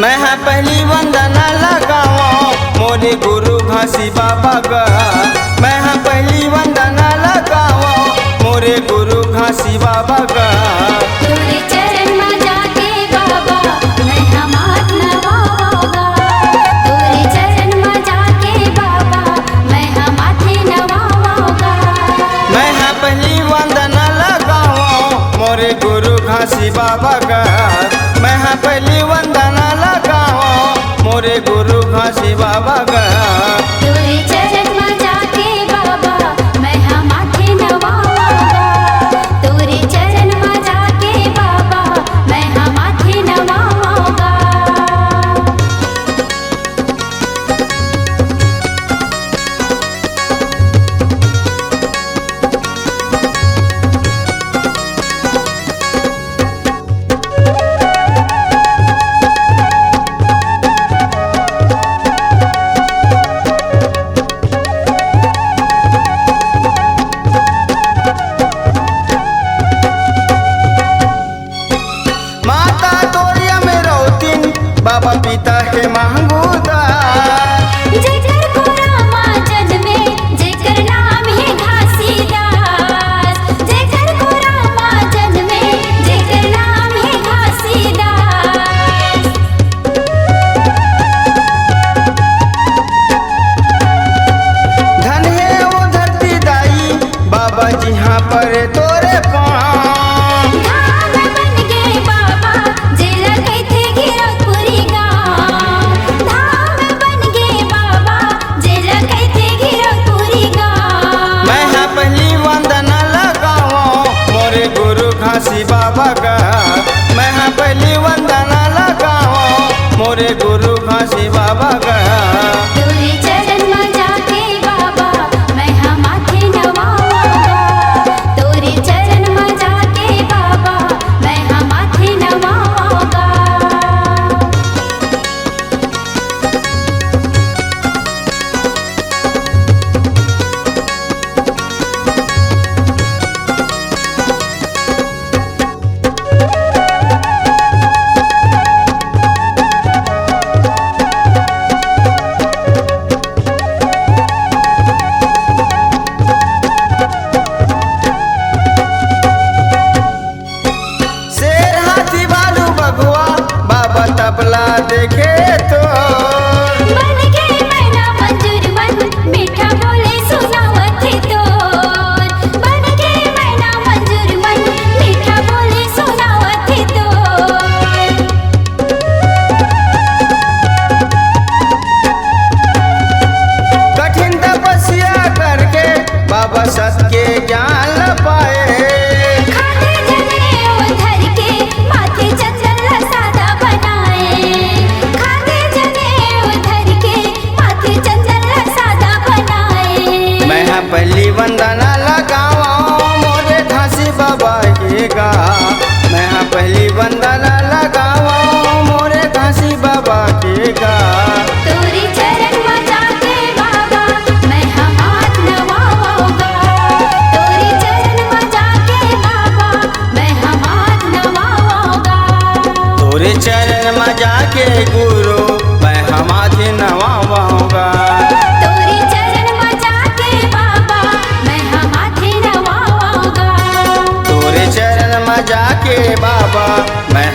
मैं हाँ पहली वंदना लगाओ मोरे गुरु घासी बाबा का। मैं हाँ पहली वंदना लगाओ मोरे गुरु घासी बाबा का। तेरे चरण में जाके बाबा मैं हाथ नवाऊंगा। तेरे चरण में जाके बाबा मैं माथे नवाऊंगा। मैं हाँ पहली वंदना लगाओ मोरे गुरु घासी बाबा का। मैं हाँ पहली वंदना लगाओ मोरे गुरु घासी बाबा का। तेरे चरण में जाके बाबा मैं माथे नवाऊंगा। तेरे चरण में जाके बाबा मैं माथे नवाऊंगा। माता तोरिया में रोतिन बाबा पिता है महंगूदा। जेकर कोरामा जन्मे जेकर नाम है घासीदास। जेकर कोरामा जन्मे जेकर नाम है घासीदास। धन है वो धरती दाई बाबा जी हाँ पर तोरे पाँव। धाम बन गए बाबा जेला कैथे गिरपुरी गाँव। धाम बन गए बाबा जेला कैथे गिरपुरी गाँव। मैं हाँ पहली वंदना लगाओ मोरे गुरु घासी बाबा का। मैं हाँ पहली वंदना लगाओ मोरे गुरु घासी बाबा का। तेरे चरण में जाके बाबा मैं माथे नवाऊंगा। तेरे चरण में जाके बाबा मैं माथे नवाऊंगा। शेर हाथी भालू बघुआ बाबा तबला देखे तो। बन गए मैना मंजूर मन मीठा बोले सुनावत है तोर। बन गए मैना मंजूर मन मीठा बोले सुनावत है तोर। कठिन तपस्या करके बाबा सत्य ज्ञान पाए। खाते जने उधर के माथे चंदन सादा बनाए। खाते जने उधर के माथे चंदन सादा बनाए। मैं हाँ पहली वंदना लगाओ मोरे घासी बाबा के गा। मैं हाँ पहली वंदना लगाओ मोरे घासी बाबा के गा। तेरे चरण में जाके बाबा मैं हाथ नवाऊंगा। तेरे चरण में जाके बाबा मैं हाथ नवाऊंगा। तोरे चरण में जाके गुरु मैं हमारे नवाऊंगा। तेरे चरण में जाके बाबा मैं माथे नवाऊंगा। तोरे चरण में जाके बाबा मैं